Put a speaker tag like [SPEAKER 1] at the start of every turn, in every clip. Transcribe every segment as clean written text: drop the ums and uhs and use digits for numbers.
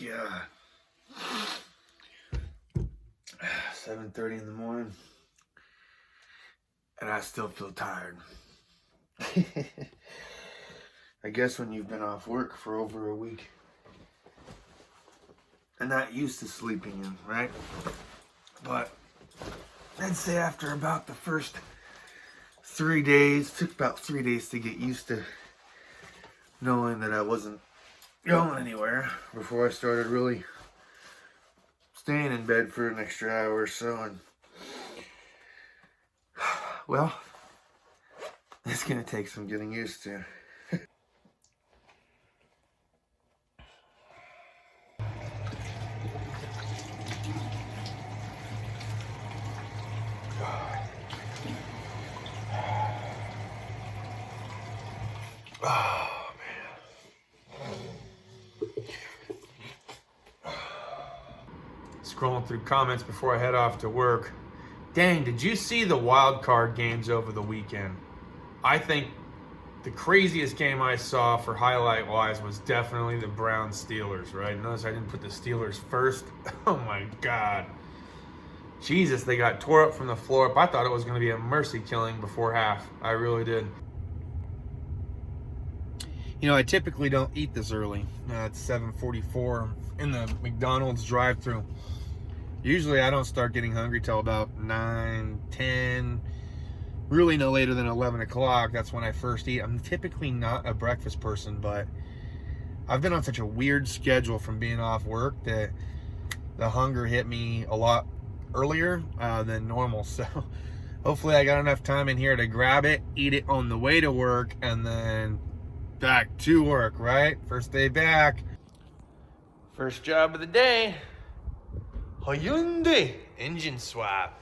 [SPEAKER 1] Heck yeah. 7:30 in the morning. And I still feel tired. I guess when you've been off work for over a week and not used to sleeping in, right? But I'd say after about the first 3 days, took about 3 days to get used to knowing that I wasn't going anywhere before I started really staying in bed for an extra hour or so. And well, it's gonna take some getting used to. Oh, man. Scrolling through comments before I head off to work. Dang, did you see the wild card games over the weekend? I think the craziest game I saw for highlight-wise was definitely the Browns-Steelers, right? Notice I didn't put the Steelers first. Oh, my God. Jesus, they got tore up from the floor up. I thought it was going to be a mercy killing before half. I really did. You know, I typically don't eat this early. It's 7:44 in the McDonald's drive-thru. Usually I don't start getting hungry till about 9, 10, really no later than 11 o'clock. That's when I first eat. I'm typically not a breakfast person, but I've been on such a weird schedule from being off work that the hunger hit me a lot earlier than normal. So hopefully I got enough time in here to grab it, eat it on the way to work, and then back to work, right? First day back. First job of the day. Hyundai engine swap.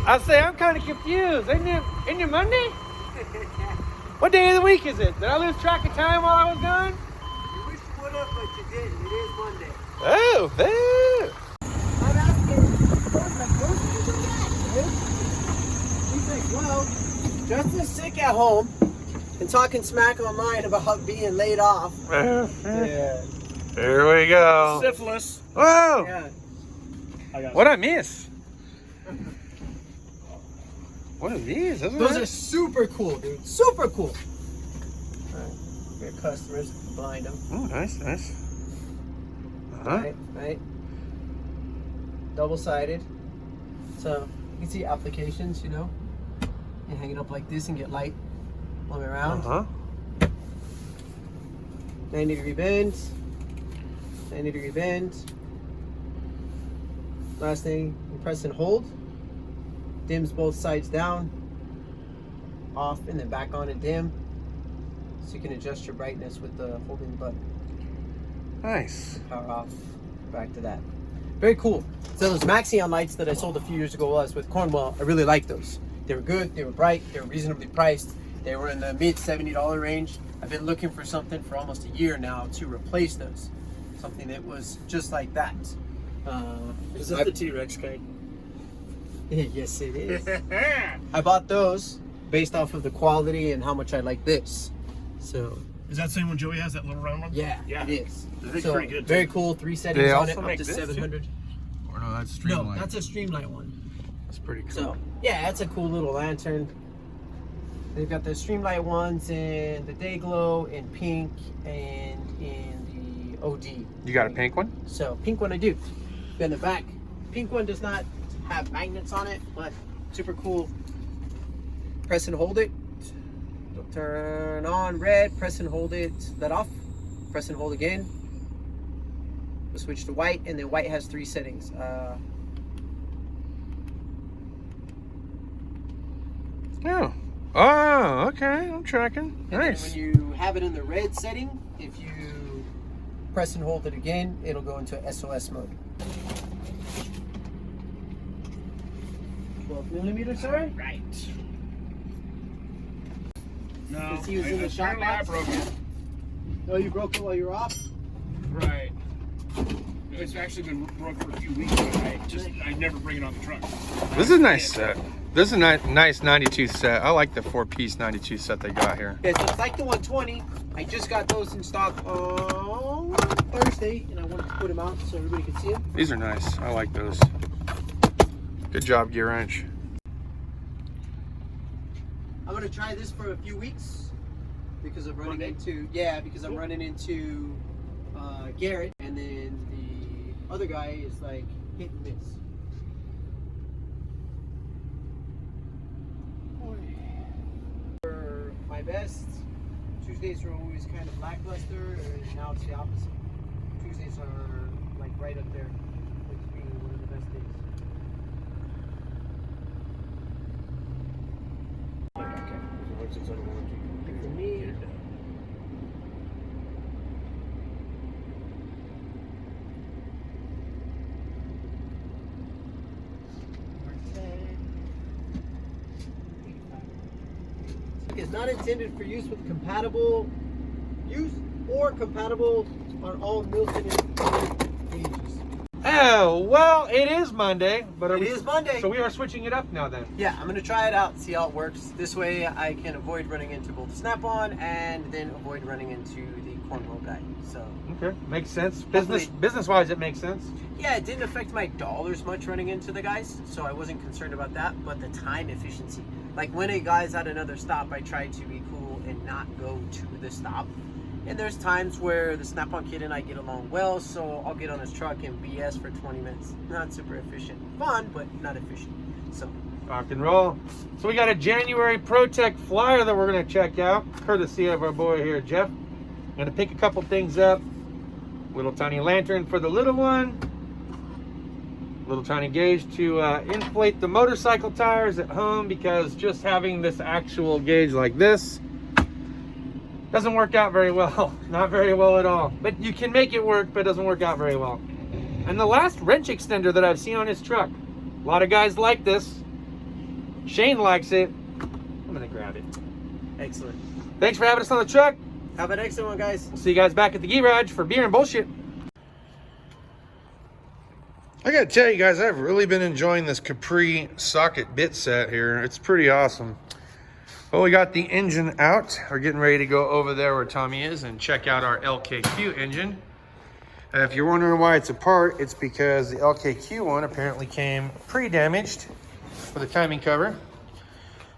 [SPEAKER 1] I say I'm kind of confused. Isn't it Monday? What day of the week is it? Did I lose track of time while I was gone?
[SPEAKER 2] You wish you would have, but you didn't. It is Monday.
[SPEAKER 1] Oh, man.
[SPEAKER 2] I'm asking, he's like, well, Justin's sick at home and talking smack online about being laid off. Yeah.
[SPEAKER 1] Here we go.
[SPEAKER 3] Syphilis.
[SPEAKER 1] Whoa!
[SPEAKER 2] Yeah.
[SPEAKER 1] What'd I miss? What are these?
[SPEAKER 2] Those are super cool, dude. Super cool. All right. Your customers blind them.
[SPEAKER 1] Oh, nice, nice.
[SPEAKER 2] Right. Double-sided. So you can see applications, you know. You hang it up like this and get light all the way around. 90-degree bend. 90-degree bend. Last thing, you press and hold. Dims both sides down, off, and then back on and dim. So you can adjust your brightness with the holding button.
[SPEAKER 1] Nice.
[SPEAKER 2] Power off, back to that. Very cool. So those Maxion lights that I sold a few years ago while I was with Cornwell, I really liked those. They were good, they were bright, they were reasonably priced. They were in the mid $70 range. I've been looking for something for almost a year now to replace those. Something that was just like that.
[SPEAKER 3] Is that the T-Rex kind?
[SPEAKER 2] Yes, it is. I bought those based off of the quality and how much I like this. So
[SPEAKER 3] Is that the same one Joey has, that little round one?
[SPEAKER 2] yeah,
[SPEAKER 3] Yeah.
[SPEAKER 2] it is.
[SPEAKER 3] It's
[SPEAKER 2] So
[SPEAKER 3] pretty good.
[SPEAKER 2] very
[SPEAKER 3] too.
[SPEAKER 2] cool. 3 settings
[SPEAKER 1] They
[SPEAKER 2] on it,
[SPEAKER 1] also
[SPEAKER 2] up
[SPEAKER 1] make
[SPEAKER 2] to
[SPEAKER 1] this,
[SPEAKER 2] 700.
[SPEAKER 1] Or no, that's
[SPEAKER 2] No,
[SPEAKER 1] Streamlight.
[SPEAKER 2] that's a Streamlight one.
[SPEAKER 1] That's pretty cool.
[SPEAKER 2] So yeah, that's a cool little lantern. They've got the Streamlight ones in the Day Glow, in pink, and in the OD.
[SPEAKER 1] You got a pink one?
[SPEAKER 2] So pink one I do. Then the back, pink one does not have magnets on it, but super cool. Press and hold it. Turn on red. Press and hold it. Let off. Press and hold again. We'll switch to white, and then white has 3 settings.
[SPEAKER 1] Oh, okay, I'm tracking.
[SPEAKER 2] And
[SPEAKER 1] Nice.
[SPEAKER 2] then when you have it in the red setting, if you press and hold it again, it'll go into SOS mode. 12mm, sorry?
[SPEAKER 3] Right. No,
[SPEAKER 2] Because he was in the shot
[SPEAKER 3] I
[SPEAKER 2] box.
[SPEAKER 3] broke it.
[SPEAKER 2] Oh, you broke it while you were off?
[SPEAKER 3] Right. It's actually been broke for a few weeks, but I never bring it on the truck.
[SPEAKER 1] This is a nice set. This is a nice 92 set. I like the 4-piece 92 set they got here.
[SPEAKER 2] Yeah, so it's like the 120. I just got those in stock on Thursday, and I wanted to put them out so everybody can see them.
[SPEAKER 1] These are nice. I like those. Good job, Gear Wrench.
[SPEAKER 2] I'm gonna try this for a few weeks because I'm running
[SPEAKER 3] Cool.
[SPEAKER 2] into Garrett, and then the other guy is like hit and miss. For my best, Tuesdays are always kind of lackluster, and now it's the opposite. Tuesdays are like right up there with being one of the best days. For me, is not intended for use with compatible use or compatible on all Milton gauges.
[SPEAKER 1] Oh, well, it is Monday, but
[SPEAKER 2] It is Monday.
[SPEAKER 1] So we are switching it up now then.
[SPEAKER 2] Yeah, I'm gonna try it out, see how it works. This way I can avoid running into both Snap-on and then avoid running into the Cornwall guy. So
[SPEAKER 1] Okay, makes sense.
[SPEAKER 2] Hopefully-
[SPEAKER 1] Business-wise, it makes sense.
[SPEAKER 2] yeah, it didn't affect my dollars much running into the guys, so I wasn't concerned about that, but the time efficiency. Like when a guy's at another stop, I try to be cool and not go to the stop. And there's times where the Snap-on kid and I get along well, so I'll get on his truck and BS for 20 minutes. Not super efficient. Fun, but not efficient. So,
[SPEAKER 1] Rock and roll. So we got a January ProTech flyer that we're gonna check out, courtesy of our boy here, Jeff. I'm gonna pick a couple things up. Little tiny lantern for the little one. Little tiny gauge to inflate the motorcycle tires at home, because just having this actual gauge like this doesn't work out very well. Not very well at all. But you can make it work, but it doesn't work out very well. And the last wrench extender that I've seen on his truck. A lot of guys like this. Shane likes it. I'm gonna grab it.
[SPEAKER 2] excellent.
[SPEAKER 1] Thanks for having us on the truck.
[SPEAKER 2] Have an excellent one, guys.
[SPEAKER 1] See you guys back at the garage for beer and bullshit. I gotta tell you guys, I've really been enjoying this Capri socket bit set here. It's pretty awesome. Well, we got the engine out. We're getting ready to go over there where Tommy is and check out our LKQ engine. If you're wondering why it's apart, it's because the LKQ one apparently came pre-damaged with a timing cover.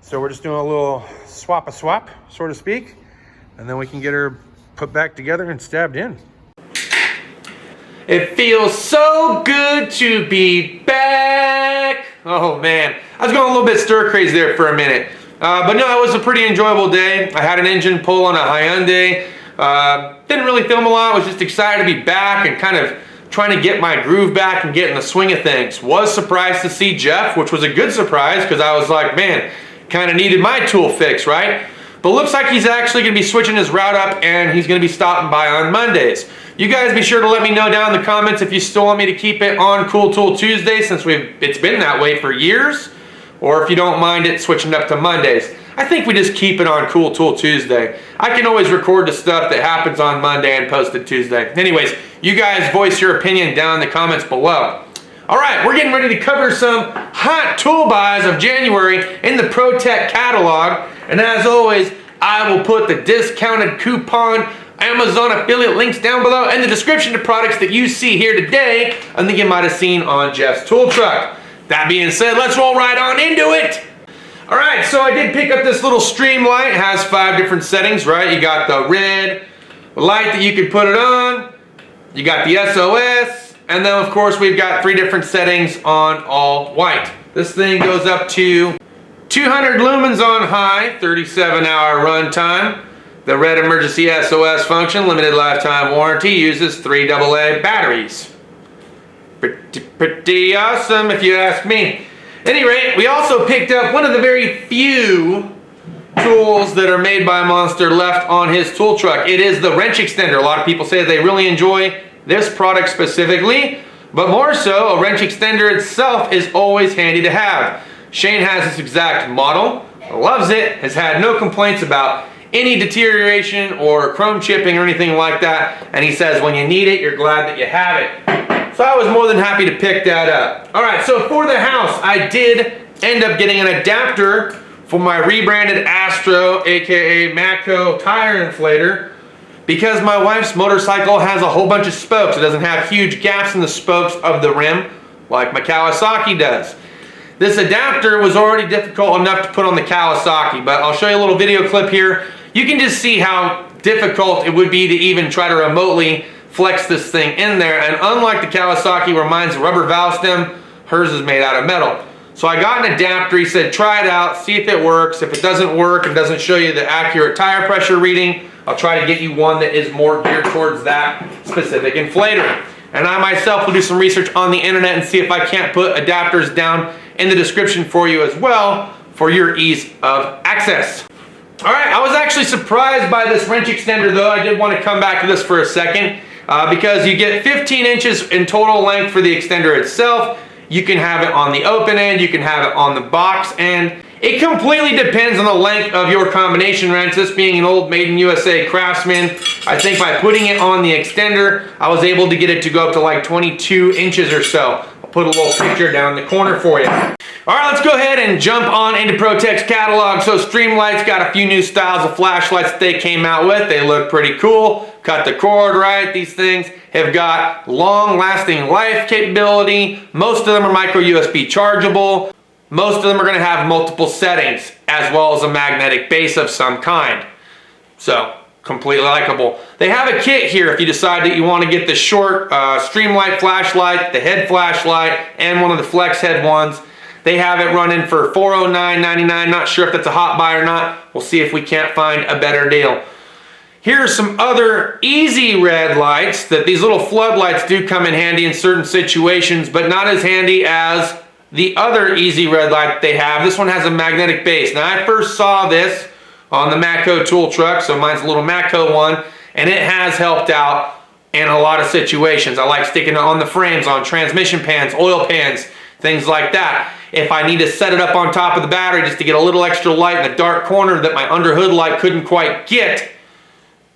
[SPEAKER 1] So we're just doing a little swap, so to speak, and then we can get her put back together and stabbed in. It feels so good to be back. Oh man, I was going a little bit stir crazy there for a minute. But no, it was a pretty enjoyable day. I had an engine pull on a Hyundai. Didn't really film a lot, was just excited to be back and kind of trying to get my groove back and get in the swing of things. Was surprised to see Jeff, which was a good surprise because I was like, man, kind of needed my tool fix, right? But looks like he's actually going to be switching his route up and he's going to be stopping by on Mondays. You guys be sure to let me know down in the comments if you still want me to keep it on Cool Tool Tuesday, since it's been that way for years, or if you don't mind it switching up to Mondays. I think we just keep it on Cool Tool Tuesday. I can always record the stuff that happens on Monday and post it Tuesday. Anyways, you guys voice your opinion down in the comments below. All right, we're getting ready to cover some hot tool buys of January in the ProTech catalog. And as always, I will put the discounted coupon Amazon affiliate links down below and the description to products that you see here today and that you might have seen on Jeff's tool truck. That being said, let's roll right on into it. All right, so I did pick up this little Streamlight. It has 5 different settings, right? You got the red light that you can put it on. You got the SOS. And then, of course, we've got 3 different settings on all white. This thing goes up to 200 lumens on high, 37-hour runtime. The red emergency SOS function, limited lifetime warranty, uses 3 AA batteries. Pretty awesome if you ask me. At any rate, we also picked up one of the very few tools that are made by Monster left on his tool truck. It is the wrench extender. A lot of people say they really enjoy this product specifically, but more so, a wrench extender itself is always handy to have. Shane has this exact model, loves it, has had no complaints about any deterioration or chrome chipping or anything like that, and he says when you need it, you're glad that you have it. So I was more than happy to pick that up. All right, so for the house, I did end up getting an adapter for my rebranded Astro, aka Matco tire inflator, because my wife's motorcycle has a whole bunch of spokes. It doesn't have huge gaps in the spokes of the rim like my Kawasaki does. This adapter was already difficult enough to put on the Kawasaki, but I'll show you a little video clip here. You can just see how difficult it would be to even try to remotely flex this thing in there. And unlike the Kawasaki where mine's a rubber valve stem, hers is made out of metal. So I got an adapter. He said, try it out, see if it works. If it doesn't work and doesn't show you the accurate tire pressure reading, I'll try to get you one that is more geared towards that specific inflator. And I myself will do some research on the internet and see if I can't put adapters down in the description for you as well for your ease of access. All right, I was actually surprised by this wrench extender though. I did want to come back to this for a second because you get 15 inches in total length for the extender itself. You can have it on the open end, you can have it on the box end. It completely depends on the length of your combination wrench. This being an old Made in USA Craftsman, I think by putting it on the extender, I was able to get it to go up to like 22 inches or so. I'll put a little picture down in the corner for you. All right, let's go ahead and jump on into ProTech's catalog. So Streamlight's got a few new styles of flashlights that they came out with. They look pretty cool. Cut the cord right. These things have got long-lasting life capability. Most of them are micro USB chargeable. Most of them are going to have multiple settings as well as a magnetic base of some kind. So completely likable. They have a kit here if you decide that you want to get the short Streamlight flashlight, the head flashlight, and one of the flex head ones. They have it running for $409.99. Not sure if that's a hot buy or not. We'll see if we can't find a better deal. Here are some other EZRED lights that these little floodlights do come in handy in certain situations, but not as handy as the other EZRED light they have. This one has a magnetic base. Now I first saw this on the Matco tool truck, so mine's a little Matco one, and it has helped out in a lot of situations. I like sticking it on the frames, on transmission pans, oil pans, things like that. If I need to set it up on top of the battery just to get a little extra light in the dark corner that my underhood light couldn't quite get,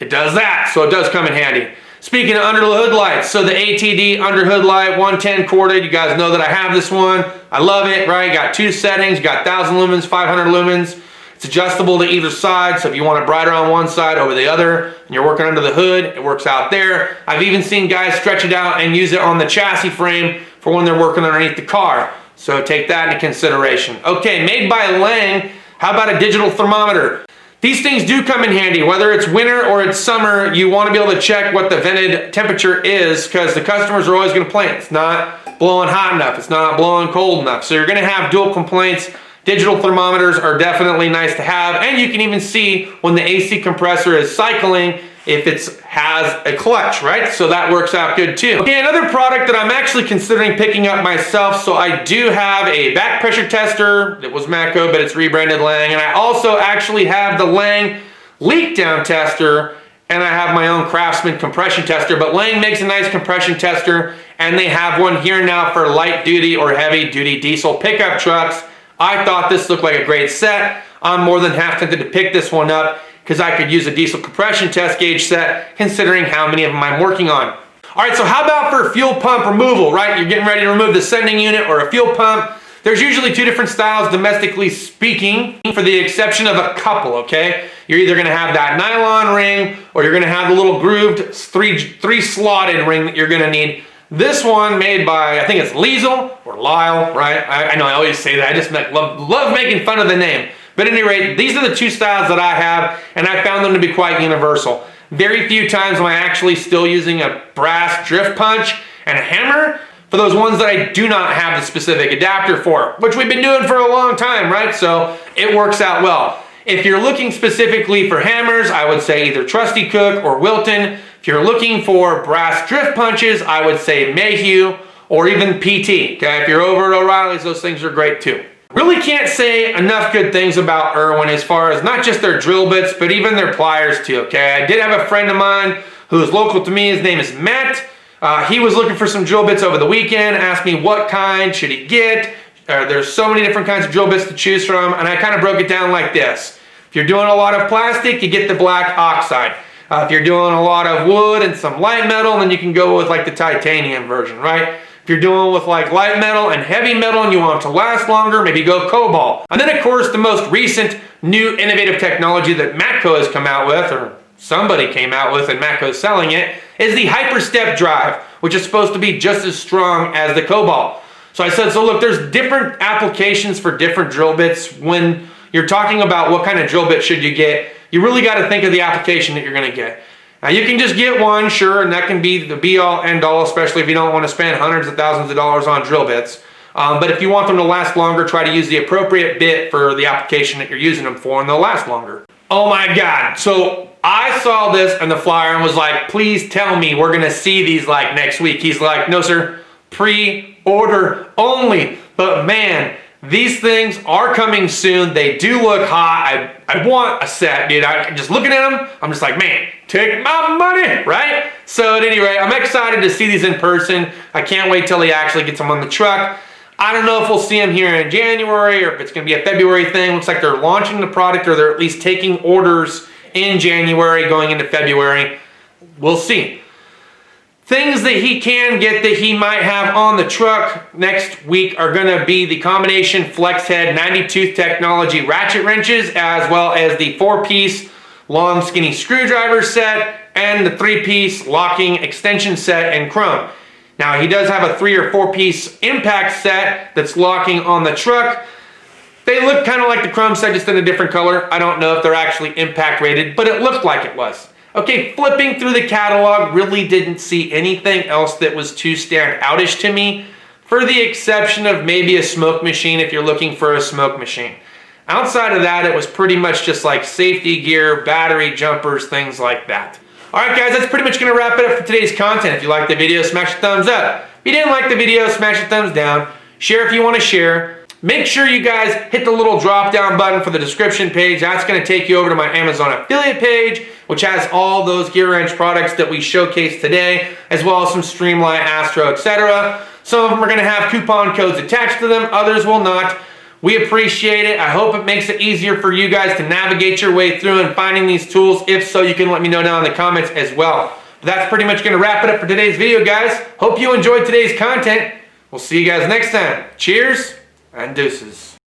[SPEAKER 1] it does that, so it does come in handy. Speaking of underhood lights, so the ATD underhood light, 110 corded, you guys know that I have this one. I love it, right? Got two settings, got 1000 lumens, 500 lumens. It's adjustable to either side, so if you want it brighter on one side over the other, and you're working under the hood, it works out there. I've even seen guys stretch it out and use it on the chassis frame for when they're working underneath the car. So take that into consideration. Okay, made by Lang, how about a digital thermometer? These things do come in handy, whether it's winter or it's summer. You want to be able to check what the vented temperature is because the customers are always going to complain. It's not blowing hot enough. It's not blowing cold enough. So you're going to have dual complaints. Digital thermometers are definitely nice to have. And you can even see when the AC compressor is cycling if it has a clutch, right? So that works out good too. Okay, another product that I'm actually considering picking up myself. So I do have a back pressure tester. It was Matco, but it's rebranded Lang. And I also actually have the Lang leak down tester, and I have my own Craftsman compression tester. But Lang makes a nice compression tester, and they have one here now for light duty or heavy duty diesel pickup trucks. I thought this looked like a great set. I'm more than half tempted to pick this one up because I could use a diesel compression test gauge set considering how many of them I'm working on. All right, so how about for fuel pump removal, right? You're getting ready to remove the sending unit or a fuel pump. There's usually two different styles domestically speaking, for the exception of a couple, okay? You're either gonna have that nylon ring or you're gonna have the little grooved three slotted ring that you're gonna need. This one made by, I think it's Liesel or Lyle, right? I know I always say that. I just love making fun of the name. But at any rate, these are the two styles that I have, and I found them to be quite universal. Very few times am I actually still using a brass drift punch and a hammer for those ones that I do not have the specific adapter for, which we've been doing for a long time, right? So it works out well. If you're looking specifically for hammers, I would say either Trusty Cook or Wilton. If you're looking for brass drift punches, I would say Mayhew
[SPEAKER 4] or even PT, okay? If you're over at O'Reilly's, those things are great too. Really can't say enough good things about Irwin as far as not just their drill bits, but even their pliers too, okay? I did have a friend of mine who is local to me. His name is Matt. He was looking for some drill bits over the weekend, asked me what kind should he get. There's so many different kinds of drill bits to choose from, and I kind of broke it down like this. If you're doing a lot of plastic, you get the black oxide. If you're doing a lot of wood and some light metal, then you can go with like the titanium version, right? If you're doing with like light metal and heavy metal and you want it to last longer, maybe go cobalt. And then of course the most recent new innovative technology that Matco has come out with, or somebody came out with and Matco's selling it, is the HyperStep drive, which is supposed to be just as strong as the cobalt. So I said, so look, there's different applications for different drill bits. When you're talking about what kind of drill bit should you get, you really got to think of the application that you're going to get. Now you can just get one, sure, and that can be the be-all, end-all, especially if you don't want to spend hundreds of thousands of dollars on drill bits. But if you want them to last longer, try to use the appropriate bit for the application that you're using them for, and they'll last longer. Oh my God. So I saw this in the flyer and was like, please tell me we're going to see these like next week. He's like, no sir, pre-order only. But man, these things are coming soon. They do look hot. I want a set, dude. Just looking at them, I'm just like, man, take my money, right? So at any rate, I'm excited to see these in person. I can't wait till he actually gets them on the truck. I don't know if we'll see them here in January or if it's going to be a February thing. Looks like they're launching the product, or they're at least taking orders in January going into February. We'll see. Things that he can get that he might have on the truck next week are going to be the combination flex head 90-tooth technology ratchet wrenches, as well as the 4-piece long skinny screwdriver set and the 3-piece locking extension set in chrome. Now he does have a 3 or 4-piece impact set that's locking on the truck. They look kind of like the chrome set, just in a different color. I don't know if they're actually impact rated, but it looked like it was. Okay, flipping through the catalog, really didn't see anything else that was too stand-outish to me, for the exception of maybe a smoke machine if you're looking for a smoke machine. Outside of that, it was pretty much just like safety gear, battery jumpers, things like that. Alright guys, that's pretty much going to wrap it up for today's content. If you liked the video, smash a thumbs up. If you didn't like the video, smash a thumbs down. Share if you want to share. Make sure you guys hit the little drop down button for the description page. That's going to take you over to my Amazon affiliate page, which has all those gear wrench products that we showcased today, as well as some Streamlight, Astro, etc. Some of them are going to have coupon codes attached to them, others will not. We appreciate it. I hope it makes it easier for you guys to navigate your way through and finding these tools. If so, you can let me know down in the comments as well. But that's pretty much going to wrap it up for today's video, guys. Hope you enjoyed today's content. We'll see you guys next time. Cheers and deuces.